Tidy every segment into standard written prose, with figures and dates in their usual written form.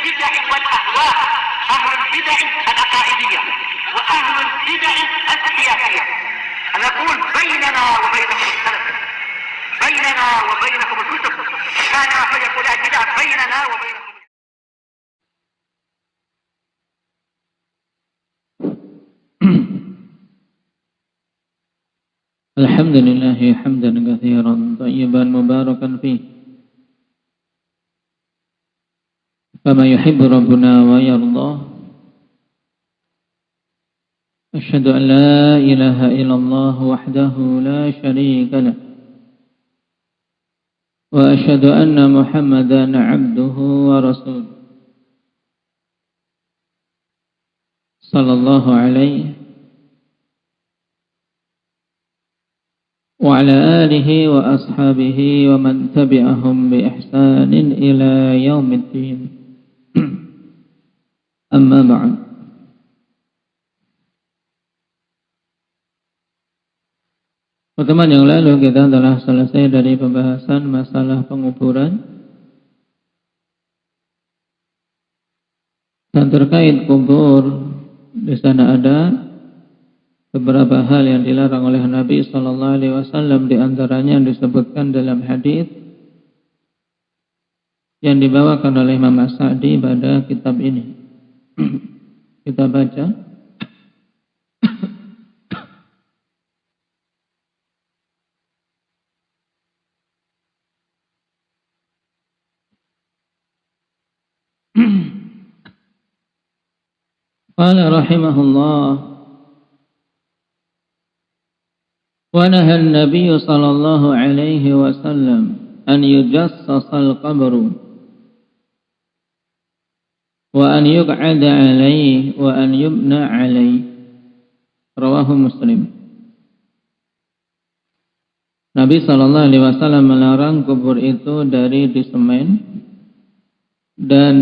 البدع والأهواء، أهل البدع العقائدية وأهل البدع السياسية. أنا أقول بيننا وبينكم السلف، بيننا وبينكم الكتب، كان فيقول البدع بيننا وبينكم. الحمد لله حمدا كثيرا طيبا مباركا فيه كما يحب ربنا ويرضى. أشهد أن لا إله إلا الله وحده لا شريك له، وأشهد أن محمدا عبده ورسوله صلى الله عليه وعلى آله وأصحابه ومن تبعهم بإحسان إلى يوم الدين. أما بعد. Pertemuan yang lalu kita telah selesai dari pembahasan masalah penguburan dan terkait kubur. Di sana ada beberapa hal yang dilarang oleh Nabi sallallahu alaihi wasallam, di antaranya yang disebutkan dalam hadis yang dibawakan oleh Imam As-Sa'di pada kitab ini. Kita baca. Qala rahimahullah, wa nahaa an-nabiy sallallahu alaihi wasallam an yujassasa al-qabru wa an yuq'ada alaihi wa an yubna alaihi. Rawahu Muslim. Nabi sallallahu alaihi wasallam melarang kubur itu dari disemen dan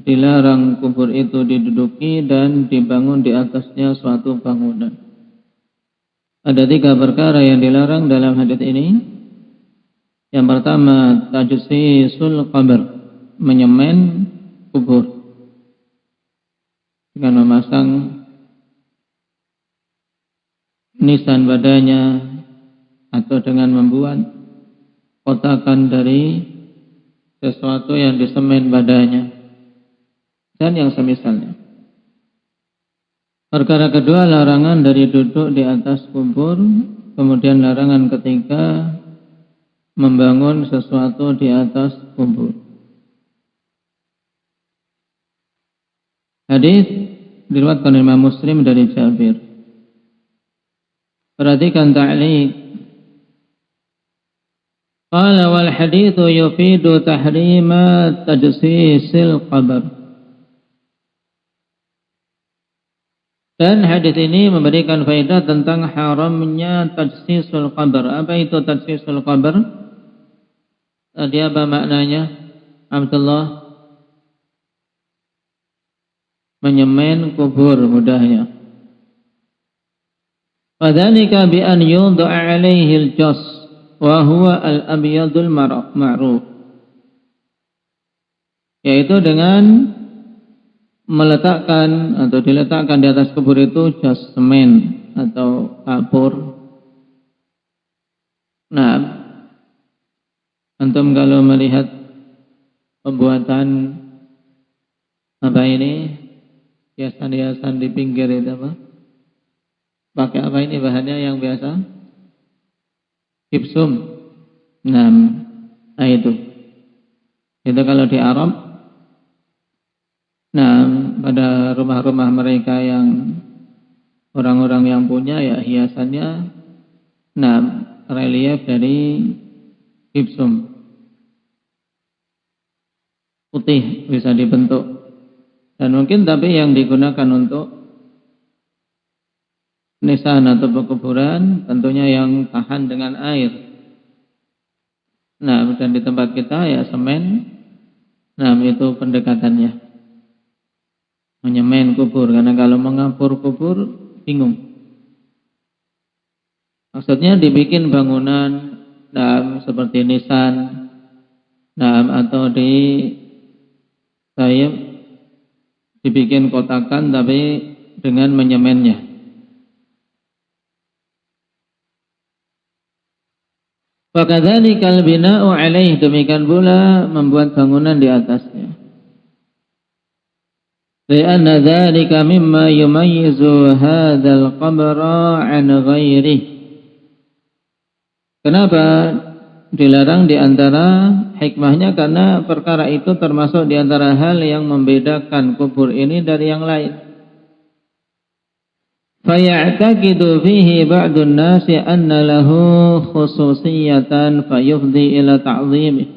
dilarang kubur itu diduduki dan dibangun di atasnya suatu bangunan. Ada 3 perkara yang dilarang dalam hadis ini. Yang pertama, tajsisul qabr, menyemen kubur dengan memasang nisan badannya atau dengan membuat kotakan dari sesuatu yang disemen badannya dan yang semisalnya. Perkara kedua, larangan dari duduk di atas kubur. Kemudian larangan ketika membangun sesuatu di atas kubur. Hadis diriwayatkan oleh Imam Muslim dari Jabir. Perhatikan ta'liq. Qala wal hadithu yufidu tahrima tajsisil qabr. Dan hadis ini memberikan faedah tentang haramnya tajsisul qabr. Apa itu tajsisul qabr? Tadi apa maknanya? Abdullah? Menyemen kubur mudahnya. Fadzalika bi an yud'a 'alaihi al-jas wa huwa al-abyadul ma'ruf. Yaitu dengan meletakkan atau diletakkan di atas kubur itu jas semen atau kapur. Nah, antum kalau melihat pembuatan apa ini, hiasan-hiasan di pinggir itu apa? Pakai apa ini bahannya yang biasa? Gipsum. Nah itu. Itu kalau di Arab. Nah, pada rumah-rumah mereka yang orang-orang yang punya, ya hiasannya, nah, relief dari gipsum putih bisa dibentuk, dan mungkin tapi yang digunakan untuk nisan atau pekuburan tentunya yang tahan dengan air. Nah, dan di tempat kita ya semen. Nah, itu pendekatannya. Menyemen kubur, karena kalau mengapur kubur bingung. Maksudnya dibikin bangunan seperti nisan, atau di sayap dibikin kotakan tapi dengan menyemennya. Wa kadzalikal bina'u 'alaihi, demikian pula membuat bangunan di atasnya. Li'anna dzalika mimma yumayyizu hadzal qabra 'an ghairihi. Kenapa dilarang di antara hikmahnya? Karena perkara itu termasuk di antara hal yang membedakan kubur ini dari yang lain. Faya'taqidu fihi ba'dun nasi anna lahu khususiyatan fayufdi ila ta'zimih.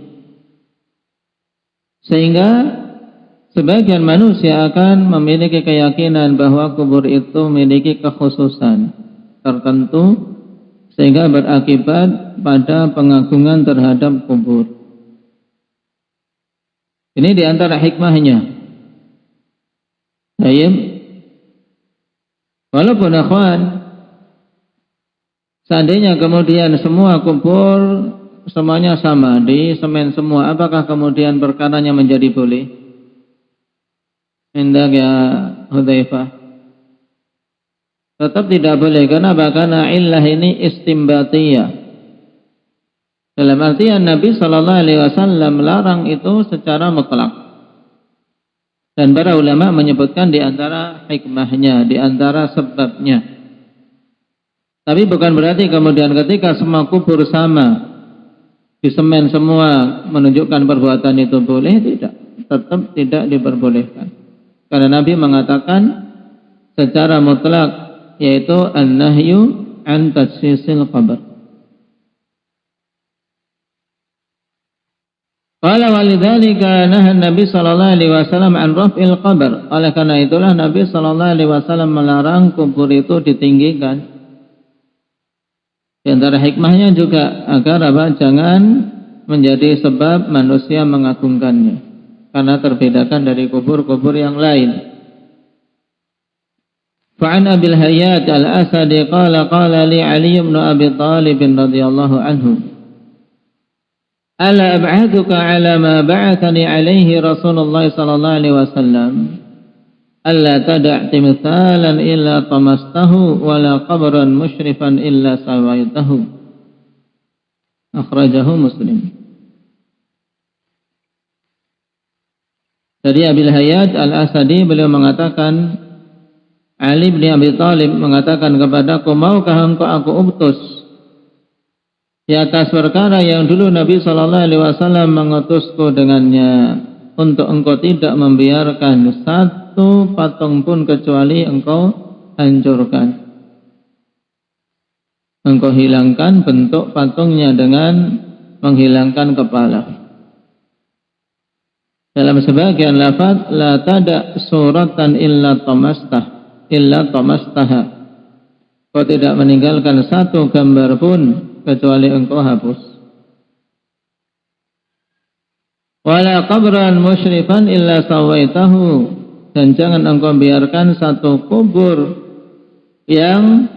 Sehingga sebagian manusia akan memiliki keyakinan bahwa kubur itu memiliki kekhususan tertentu sehingga berakibat pada pengagungan terhadap kubur. Ini di antara hikmahnya. Baik. Walaupun akhwan, seandainya kemudian semua kubur semuanya sama, di semen semua, apakah kemudian perkaranya menjadi boleh? Hendak ya Hudzaifah? Tetap tidak boleh. Kenapa? Karena illah ini istimbatiyah. Dalam artian Nabi SAW melarang itu secara mutlak. Dan para ulama menyebutkan di antara hikmahnya, di antara sebabnya. Tapi bukan berarti kemudian ketika semua kubur sama, disemen semua, menunjukkan perbuatan itu boleh, tidak. Tetap tidak diperbolehkan. Karena Nabi mengatakan secara mutlak, yaitu an-nahyu an tajsisil qabr. Qala walidzalika nahan Nabi sallallahu alaihi wasallam an raf'il qabr. Oleh karena itulah Nabi sallallahu alaihi wasallam melarang kubur itu ditinggikan. Di antara hikmahnya juga agar jangan menjadi sebab manusia mengagungkannya, karena terbedakan dari kubur-kubur yang lain. Fa'an Abil Hayyat al-Asadi qala li Ali ibn Abi Thalib radhiyallahu anhu, ala ab'aduka ala ma ba'athani alaihi Rasulullah sallallahu alaihi wasallam, alla tada' timthalan illa tamastahu wala qabran musyrifan illa sawaitahu. Akhrajahu Muslim. Dari Abil Hayyat al-Asadi, beliau mengatakan, Ali bin Abi Thalib mengatakan kepadaku, maukah engkau aku utus di atas perkara yang dulu Nabi SAW mengutusku dengannya, untuk engkau tidak membiarkan satu patung pun kecuali engkau hancurkan. Engkau hilangkan bentuk patungnya dengan menghilangkan kepala. Dalam sebagian lafaz, la tada suratan illa tamastaha. Kau tidak meninggalkan satu gambar pun kecuali engkau hapus. Wala qabran musyrifan illa sawaitahu, dan jangan engkau biarkan satu kubur yang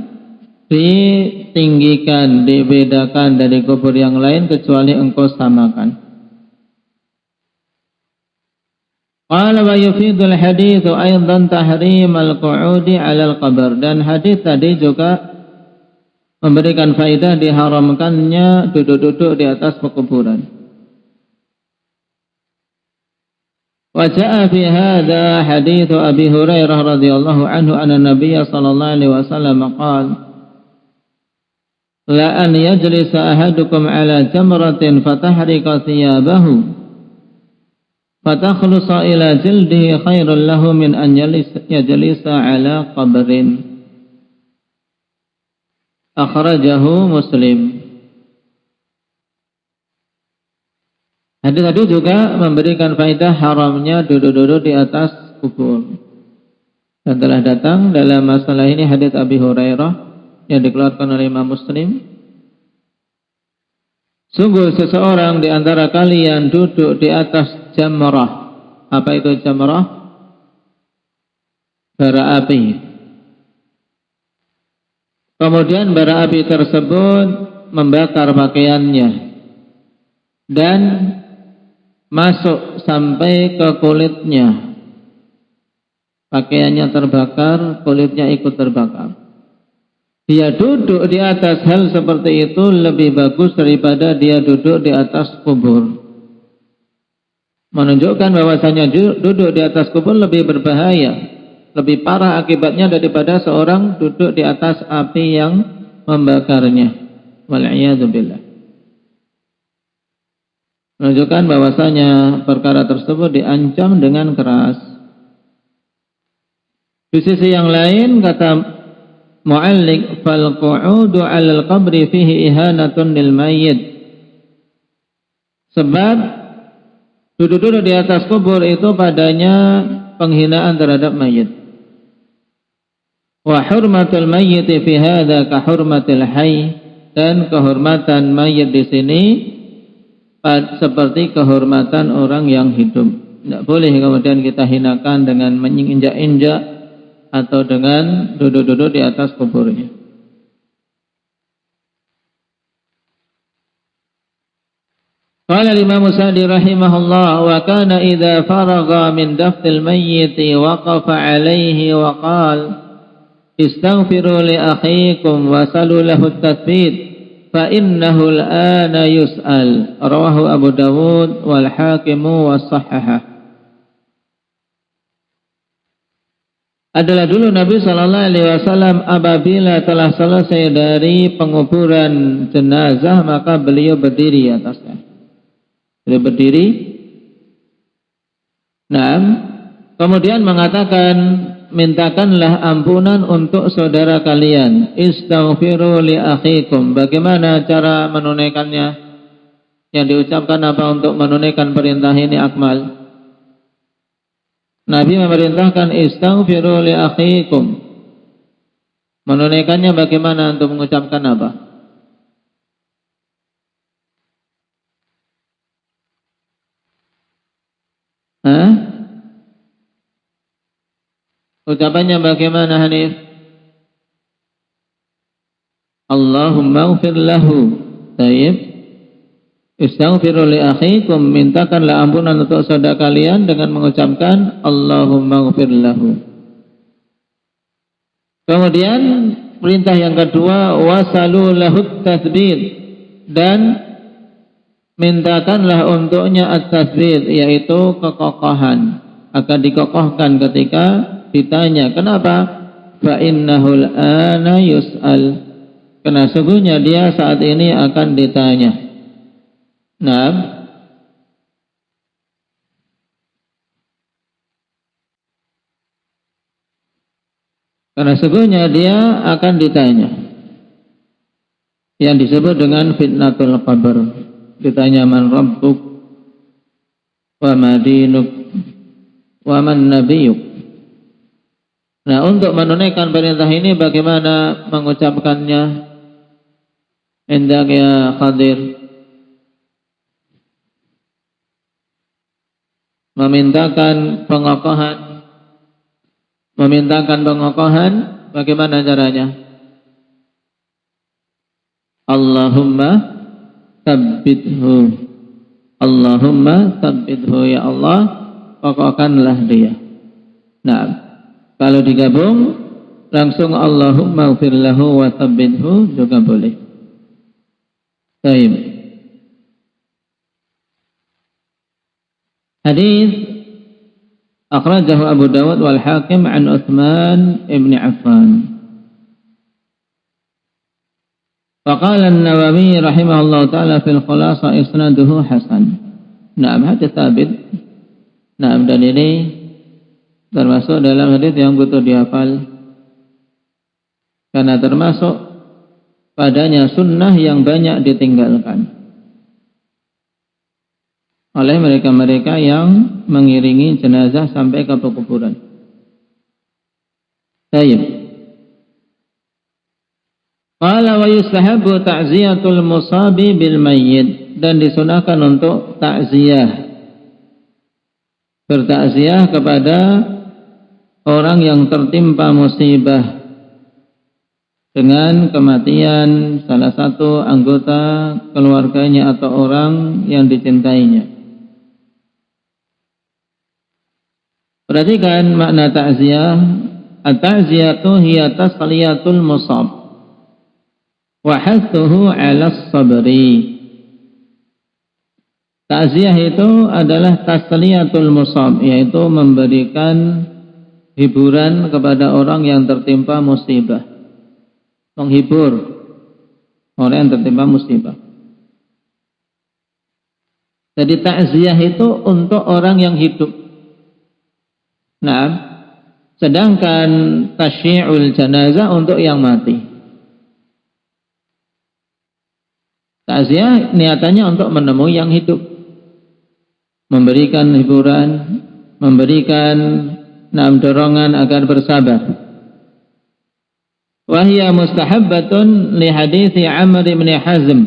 ditinggikan, dibedakan dari kubur yang lain kecuali engkau samakan. Qala wa yufidul hadithu aidan tahrim al-qu'udi 'ala al-qabr, dan hadis tadi juga memberikan faedah diharamkannya duduk-duduk di atas pekuburan. Wa jaa'a fi hadha hadits Abi Hurairah radhiyallahu anhu anna Nabiy sallallahu alaihi wasallam qala la an yajlisa ahadukum ala jamratin fatahriqa thiyabahu fatakhlusa ila jildihi khairul lahu min an yajlisa ala qabrin. Akhrajahu Muslim. Hadis tadi juga memberikan faedah haramnya duduk-duduk di atas kubur. Dan telah datang dalam masalah ini hadis Abi Hurairah yang dikeluarkan oleh Imam Muslim. Sungguh seseorang di antara kalian duduk di atas jamrah. Apa itu jamrah? Bara api. Kemudian bara api tersebut membakar pakaiannya dan masuk sampai ke kulitnya. pakaiannya terbakar, kulitnya ikut terbakar. Dia duduk di atas hal seperti itu lebih bagus daripada dia duduk di atas kubur. Menunjukkan bahwasanya duduk di atas kubur lebih berbahaya, lebih parah akibatnya daripada seorang duduk di atas api yang membakarnya. Wal'iyadzubillah. Menunjukkan bahwasanya perkara tersebut diancam dengan keras. Di sisi yang lain kata mu'alliq, fal qu'udu 'alal qabri fihi ihanatun lil mayyit. Sebab duduk-duduk di atas kubur itu padanya penghinaan terhadap mayit. Wa hurmatul mayyit fi hadza ka hurmatil hayy, dan kehormatan mayit di sini seperti kehormatan orang yang hidup. Tidak boleh kemudian kita hinakan dengan menginjak-injak atau dengan duduk-duduk di atas kuburnya. Qala al-Imam Sa'di rahimahullah, wa kana idza faragha min dafnil mayyit waqafa alayhi wa qala istaghfiru li akhikum wa salu lahu at-tathbit fa innahu al-ana yus'al. Rawahu Abu Dawud wal Hakim wa sahhaha. Adalah dulu Nabi sallallahu alaihi wasallam apabila telah selesai dari penguburan jenazah maka beliau berdiri atasnya. Beliau berdiri. Nah, kemudian mengatakan, mintakanlah ampunan untuk saudara kalian. Istaghfiru li akhikum. Bagaimana cara menunaikannya? Yang diucapkan apa untuk menunaikan perintah ini, Akmal? Nabi memerintahkan istaghfiru li akhikum. Menunaikannya bagaimana, untuk mengucapkan apa? Hah? Ucapannya bagaimana, Hanif? Allahumma ighfir lahu. Baik. Istaghfiru li akhikum, mintakanlah ampunan untuk saudara kalian dengan mengucapkan Allahumma ighfir lahu. Kemudian perintah yang kedua, wasalu lahu tatsbit, dan mintakanlah untuknya at-tatsbit, yaitu kekokohan, akan dikokohkan ketika ditanya. Kenapa? Fa innahul ana yus'al, karena sungguhnya dia saat ini akan ditanya. Nah, karena sungguhnya dia akan ditanya, yang disebut dengan fitnatul qabr. Ditanya man rabbuk wa ma dinuk wa man nabiyuk. Nah, untuk menunaikan perintah ini bagaimana mengucapkannya? Indak ya Khadir. Memintakan pengokohan, bagaimana caranya? Allahumma tsabbithu. Allahumma tsabbithu, ya Allah, kokohkanlah dia. Nah, kalau digabung langsung Allahumma ighfir lahu wa tsabbithu juga boleh. Baik. Hadis akhrajahu Abu Dawud wal Hakim an Utsman ibn Affan. Faqala an-Nawawi rahimahullah ta'ala fil khulasa isnaduhu hasan. Naam, hadis thabit. Naam, dan ini termasuk dalam hadis yang butuh dihafal, karena termasuk padanya sunnah yang banyak ditinggalkan oleh mereka-mereka yang mengiringi jenazah sampai ke pekuburan. Baik. Qala wa yustahabbu ta'ziyatul musabi bil mayyit, dan disunahkan untuk takziah, bertakziah kepada orang yang tertimpa musibah dengan kematian salah satu anggota keluarganya atau orang yang dicintainya. Perhatikan makna ta'ziyah. At-ta'ziyatu hiya tasliyatul musab wa hathuhu 'ala sabri. Ta'ziyah itu adalah tasliyatul musab, yaitu memberikan hiburan kepada orang yang tertimpa musibah. Menghibur orang yang tertimpa musibah. Jadi ta'ziyah itu untuk orang yang hidup. Nah, sedangkan tasyi'ul janazah untuk yang mati. Ta'ziyah niatannya untuk menemui yang hidup, memberikan hiburan, memberikan dorongan agar bersabar. Wahia mustahabbatun li hadithi Amr bin Hazm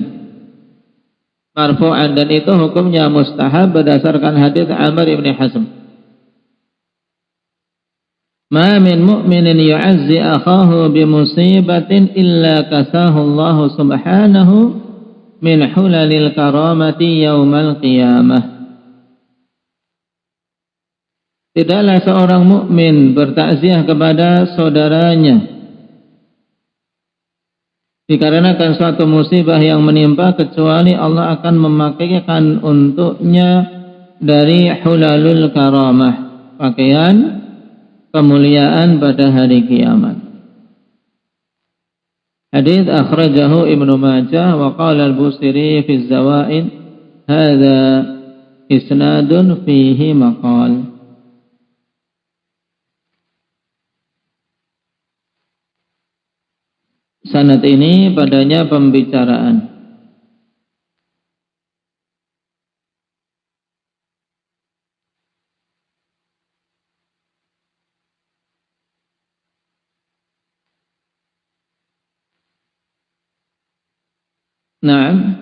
marfu'an, dan itu hukumnya mustahab berdasarkan hadis Amr bin Hazm. Ma min mu'minin yu'azzi akhahu bi musibatin illa kasahu Allah subhanahu min hulalil karamati yaumal qiyamah. Tidaklah seorang mukmin bertakziah kepada saudaranya dikarenakan suatu musibah yang menimpa, kecuali Allah akan memakaikan untuknya dari hulalul karamah, pakaian kemuliaan pada hari kiamat. Hadits akhrajahu Ibnu Majah wa qala al-Busiri fi az-Zawaid hadza isnadun fihi maqal. Sanad ini padanya pembicaraan. Naam.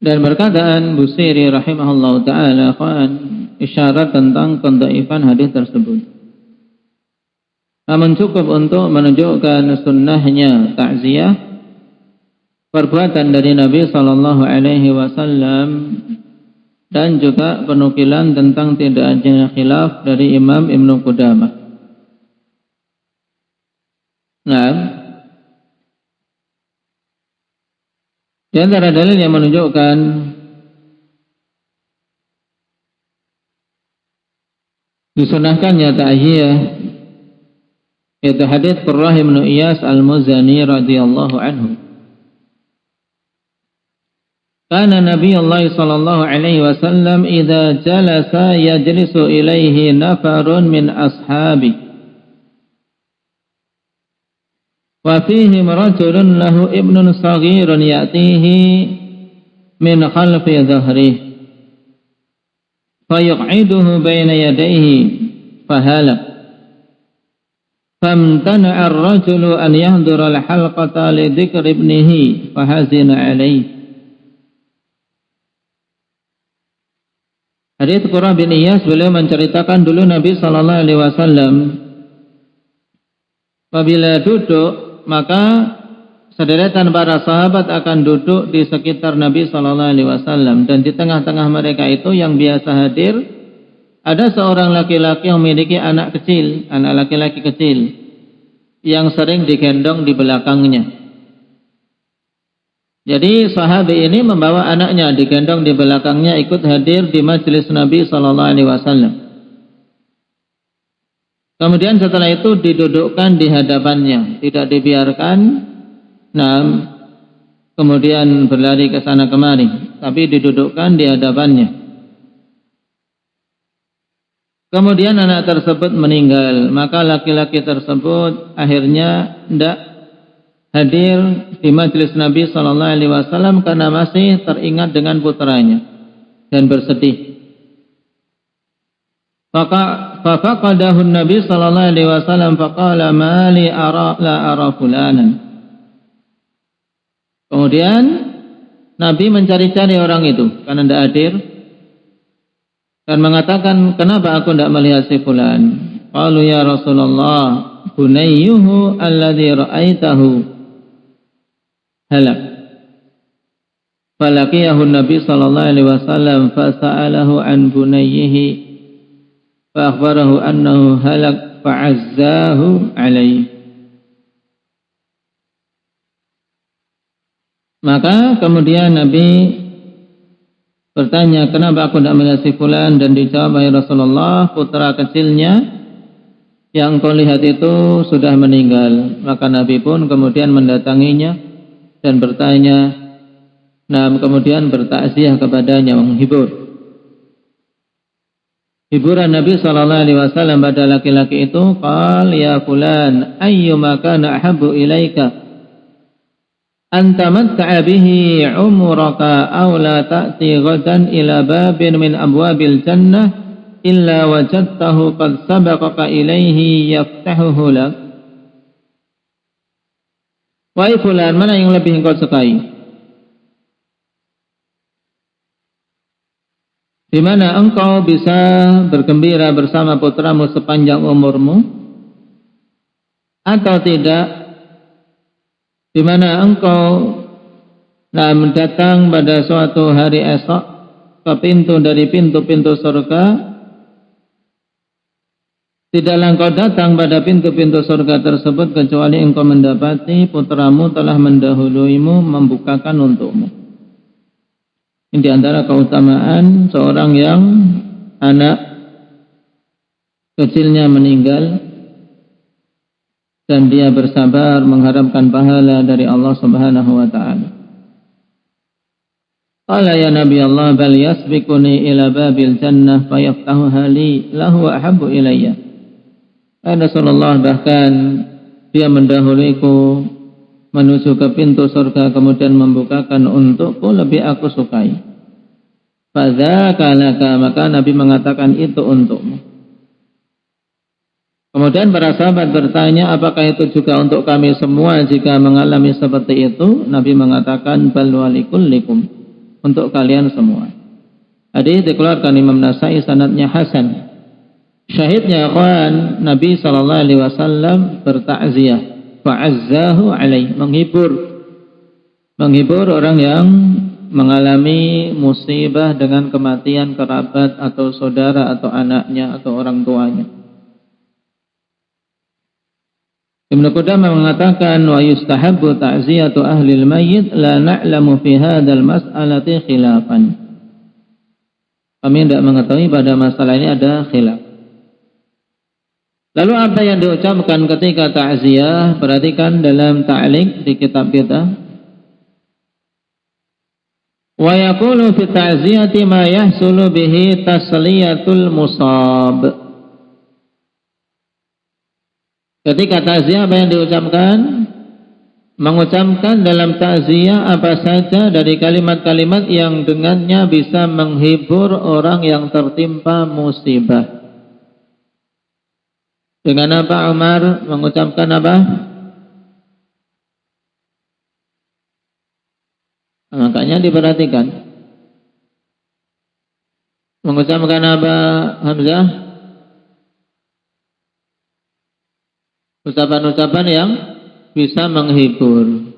Dan perkataan Busiri rahimahullah ta'ala isyarat tentang pendhaifan hadis tersebut. Namun cukup untuk menunjukkan sunnahnya ta'ziyah, perbuatan dari Nabi sallallahu alaihi wasallam, dan juga penukilan tentang tidak adanya khilaf dari Imam Ibnu Qudamah. Nah, di antara dalil yang menunjukkan disunahkannya ta'ziyah yaitu hadits Qurrah bin Iyas al-Muzani radhiyallahu anhu. Kana Nabiullah sallallahu alaihi wasallam idza jalasa yajlisu ilaihi nafarun min ashabi wa fihim rajulun lahu ibnun saghirun ya'tihi min khalfi dhahrihi fayuq'iduhu bayna yadayhi fahalak famtana'a ar-rajulu an yahdura al-halqata li dhikri ibnihi fahazina alayhi. Hadits Qurrah bin Iyas, beliau menceritakan dulu Nabi sallallahu alaihi wasallam apabila duduk, maka sederetan para sahabat akan duduk di sekitar Nabi sallallahu alaihi wasallam, dan di tengah-tengah mereka itu yang biasa hadir ada seorang laki-laki yang memiliki anak kecil, anak laki-laki kecil yang sering digendong di belakangnya. Jadi sahabat ini membawa anaknya digendong di belakangnya ikut hadir di majelis Nabi sallallahu alaihi wasallam. Kemudian setelah itu didudukkan di hadapannya, tidak dibiarkan kemudian berlari ke sana kemari, tapi didudukkan di hadapannya. Kemudian anak tersebut meninggal, maka laki-laki tersebut akhirnya tidak hadir di majelis Nabi sallallahu alaihi wasallam karena masih teringat dengan putranya dan bersedih. Faqadahu Nabi sallallahu alaihi wasallam faqala ma li la ara fulanan. Kemudian Nabi mencari-cari orang itu karena tidak hadir dan mengatakan, kenapa aku tidak melihat si fulan? Qalu ya Rasulullah, bunayyuhu alladhi ra'aitahu halak. Falaqiyahu Nabi sallallahu alaihi wasallam fasa'alahu an bunayyihi fa akhbarahu annahu halak fa'azzahu alaihi. Maka kemudian Nabi bertanya, kenapa aku tidak melihat si fulan? Dan dijawab, ya Rasulullah, putra kecilnya yang kau lihat itu sudah meninggal. Maka Nabi pun kemudian mendatanginya dan bertanya, nah kemudian bertakziah kepadanya, menghibur. Hiburan Nabi SAW pada laki-laki itu, qal ya fulan ayyuma kana ahabbu ilaika anta matta'a bihi umraka aw la ta'ti ghadan ila babin min abwabil jannah illa wajadtahu qad sabaqaka ilaihi yaftahuhu lak. Wahai fulan, mana yang lebih engkau sukai? Di mana engkau bisa bergembira bersama putramu sepanjang umurmu, atau tidak, di mana engkau datang pada suatu hari esok ke pintu dari pintu-pintu surga, tidaklah engkau datang pada pintu-pintu surga tersebut kecuali engkau mendapati putramu telah mendahuluimu membukakan untukmu. Ini di antara keutamaan seorang yang anak kecilnya meninggal dan dia bersabar mengharapkan pahala dari Allah Subhanahu wa taala. Qala ya Nabi Allah, bal yasbiquni ila babil jannah fayaftahuha li lahu ahabbu ilayya. Rasulullah, bahkan dia mendahuliku menuju ke pintu surga kemudian membukakan untukku, lebih aku sukai. Fadzaka laka, maka Nabi mengatakan itu untukmu. Kemudian para sahabat bertanya, apakah itu juga untuk kami semua jika mengalami seperti itu? Nabi mengatakan, bal walikullikum, untuk kalian semua. Hadis dikeluarkan Imam Nasai, sanadnya hasan. Syahidnya ikhwan, Nabi SAW bertakziah, fa'azzahu alaih, menghibur orang yang mengalami musibah dengan kematian kerabat atau saudara atau anaknya atau orang tuanya. Ibnu Qudamah mengatakan, wa yustahabbu ta'ziyatu ahli al-mayyit la na'lamu fi hadzal mas'alati khilafan. Kami tidak mengetahui pada masalah ini ada khilaf. Lalu apa yang diucapkan ketika ta'ziyah? Perhatikan dalam ta'liq di kitab kita. Wa yaqulu fi ta'ziyati ma yahsulu bihi tasliyatul musab. Ketika takziah apa yang diucapkan? Mengucapkan dalam takziah apa saja dari kalimat-kalimat yang dengannya bisa menghibur orang yang tertimpa musibah. Dengan apa Umar mengucapkan apa? Makanya diperhatikan. Mengucapkan apa Hamzah? Ucapan-ucapan yang bisa menghibur.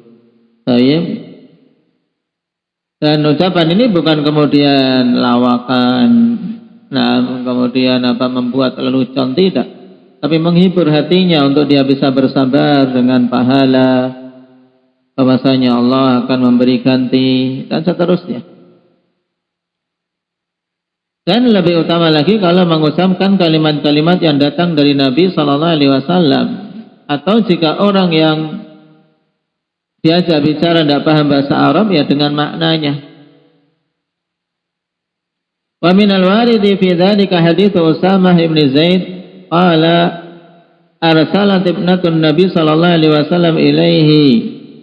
Baik. Dan ucapan ini bukan kemudian lawakan, kemudian membuat lelucon, tidak. Tapi menghibur hatinya untuk dia bisa bersabar dengan pahala, bahwasanya Allah akan memberi ganti dan seterusnya. Dan lebih utama lagi kalau mengucapkan kalimat-kalimat yang datang dari Nabi Sallallahu Alaihi Wasallam. Atau jika orang yang diajak bicara tidak paham bahasa Arab, ya dengan maknanya. Wa minal waridi fi dzalika hadits Usamah bin Zaid qala arsalat ibnatun Nabi sallallahu alaihi wasallam ilaihi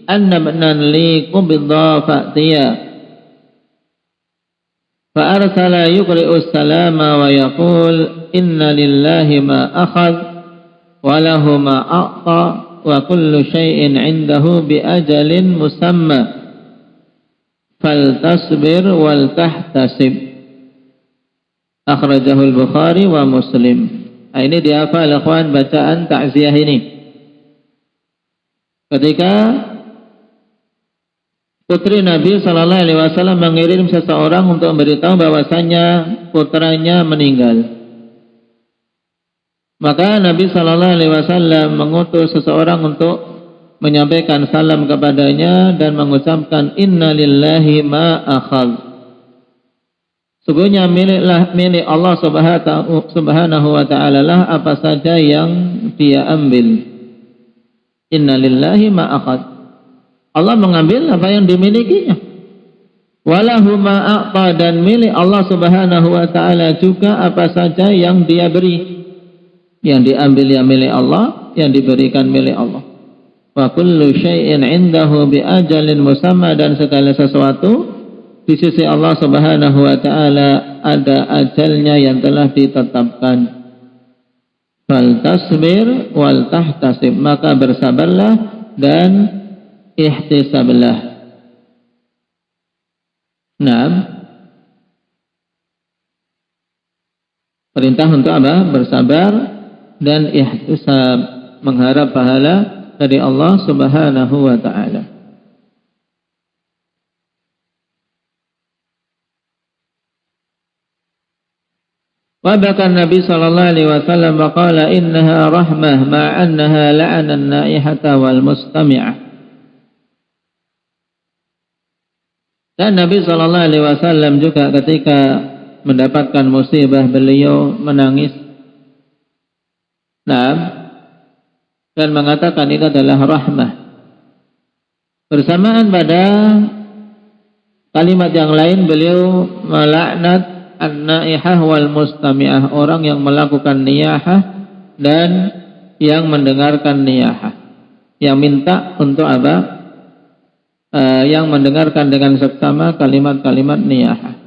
anna ibnan li qubidha fa'tiya fa arsala yuqri'us salama wa yaqul inna lillahi ma akhadh walahu ma a'ta wa kullu syai'in 'indahu bi ajalin musamma faltasbir wal tahtasib. Akhrajahul Bukhari wa Muslim. Nah, ini dihafal ikhwan bacaan takziah ini. Ketika putri Nabi Sallallahu Alaihi Wasallam mengirim seseorang untuk memberitahu bahwasanya putranya meninggal, maka Nabi Sallallahu Alaihi Wasallam mengutus seseorang untuk menyampaikan salam kepadanya dan mengucapkan Inna lillahi ma akhadh. Sungguhnya milik Allah Subhanahu wa ta'ala lah apa saja yang dia ambil. Inna lillahi ma akhadh. Allah mengambil apa yang dimilikinya. Walahu ma a'ta, dan milik Allah Subhanahu wa ta'ala juga apa saja yang dia beri. Yang diambil ya milik Allah, yang diberikan milik Allah. Wa kullu syai'in 'indahu bi ajalin musamma, dan segala sesuatu di sisi Allah Subhanahu wa ta'ala ada ajalnya yang telah ditetapkan. Fal tasbir wal tahtasib, maka bersabarlah dan ihtisablah. Naam. Perintah untuk apa? Bersabar dan ihtisab, mengharap pahala dari Allah Subhanahu wa ta'ala. وبكى النبي صلى الله عليه وسلم وقال إنها رحمة مع أنها لعن النائحة والمستمعة. Dan Nabi Sallallahu Alaihi Wasallam juga ketika mendapatkan musibah beliau menangis, dan mengatakan itu adalah rahmah. Bersamaan pada kalimat yang lain beliau melaknat an-naihah wal mustami'ah, orang yang melakukan niyahah dan yang mendengarkan niyahah. Yang minta untuk apa? Yang mendengarkan dengan seksama kalimat-kalimat niyahah.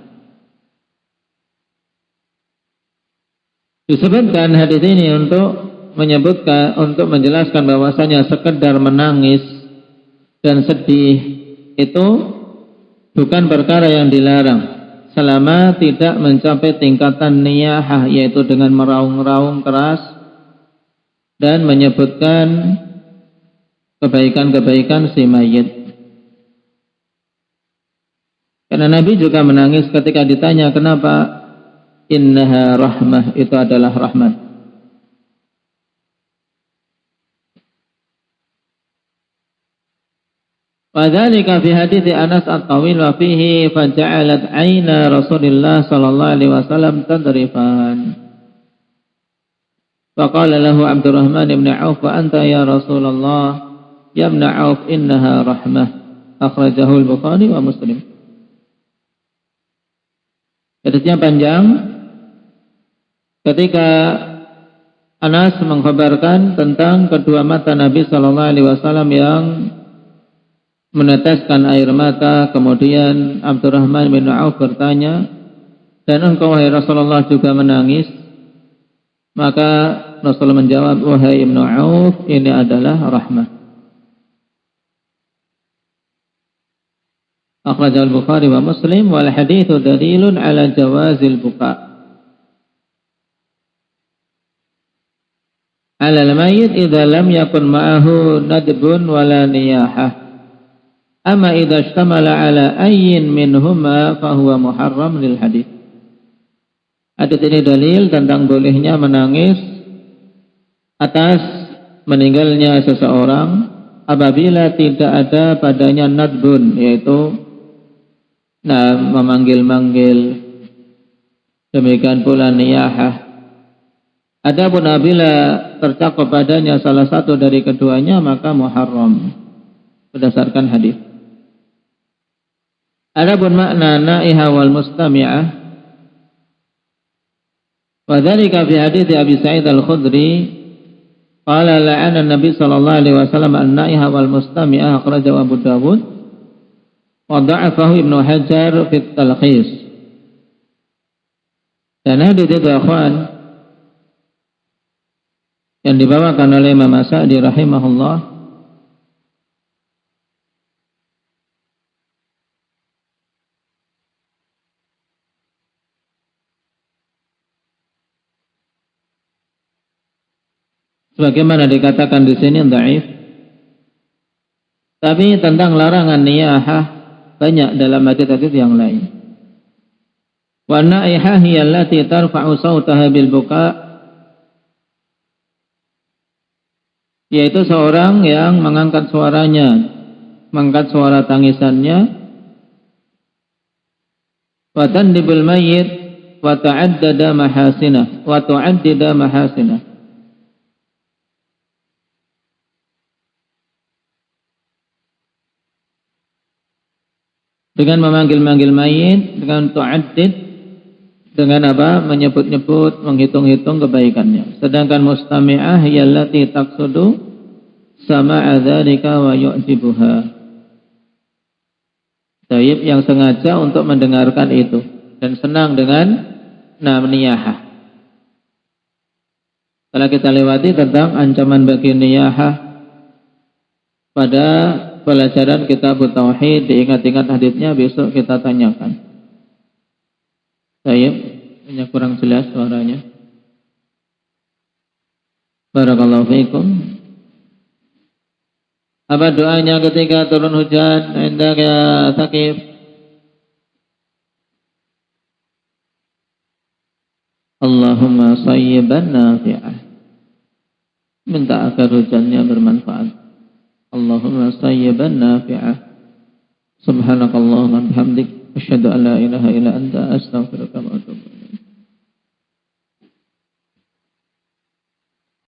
Disebutkan hadis ini untuk menjelaskan bahwasanya sekedar menangis dan sedih itu bukan perkara yang dilarang, selama tidak mencapai tingkatan niyahah, yaitu dengan meraung-raung keras dan menyebutkan kebaikan-kebaikan si mayit. Karena Nabi juga menangis ketika ditanya kenapa. Innaha rahmah, itu adalah rahmat. Wadzalika fi hadits Anas at-Tawil wa fihi faja'alat 'aina Rasulillah sallallahu alaihi wasallam tadrifan. Faqala lahu Abdurrahman ibn Auf, wa anta ya Rasulullah ya ibn Auf innaha rahmah. Akhrajahu al-Bukhari wa Muslim. Hadisnya panjang. Ketika Anas mengkhabarkan tentang kedua mata Nabi sallallahu alaihi wasallam yang meneteskan air mata, kemudian Abdurrahman bin Auf bertanya, dan engkau wahai Rasulullah juga menangis? Maka Rasulullah menjawab, wahai Ibnu Auf, ini adalah rahmat. Akhrajal Bukhari wa Muslim, wal hadithu dalilun ala jawazil buka ala al-mayyit idza lam yakun ma'ahu nadbun wala niyahah. Amma idza ishtamala ala ayyin minhuma fahuwa muharram lil hadits. Hadis ini dalil tentang bolehnya menangis atas meninggalnya seseorang apabila tidak ada padanya nadbun, yaitu memanggil-manggil, demikian pula niyahah. Adapun apabila tercakup padanya salah satu dari keduanya, maka muharram berdasarkan hadis. Adapun makna naihah wal mustami'ah, wa dzalika fi hadits Abi Sa'id Al-Khudri qala la'ana an-nabi sallallahu alaihi wasallam an-naihah wal mustami'ah, akhrajahu Abu Dawud wa dha'afahu Ibnu Hajar fi at-Talkhis. Dan hadis itu akhwan yang dibawakan oleh Imam As-Sa'di rahimahullah sebagaimana dikatakan di sini dhaif. Tapi tentang larangan niyahah banyak dalam hadis-hadis yang lain. Wa naihah hiya allati tarfa'u sautaha bil buka, yaitu seorang yang mengangkat suaranya, mengangkat suara tangisannya, wa tandibul mayyit wa ta'addada mahasinah wa tu'addida mahasinah, dengan memanggil-manggil mayit, dengan tu'addid, dengan apa? Menyebut-nyebut, menghitung-hitung kebaikannya. Sedangkan mustami'ah yallati taqsudu sama'a dzalika wa yu'jibuha. Tayyib yang sengaja untuk mendengarkan itu dan senang dengan niyahah. Telah kita lewati tentang ancaman bagi niyahah pada pelajaran kitab Tauhid. Diingat-ingat hadisnya, besok kita tanyakan. Baik, hanya kurang jelas suaranya. Barakallahu fiikum. Apa doanya ketika turun hujan? Hendak ya Sakif. Allahumma sayyiban nafi'ah. Minta agar hujannya bermanfaat. Allahumma sayyiban nafi'ah. Subhanakallahumma bihamdik, asyhadu an la ilaha illa anta, astaghfiruka wa atubu ilaik.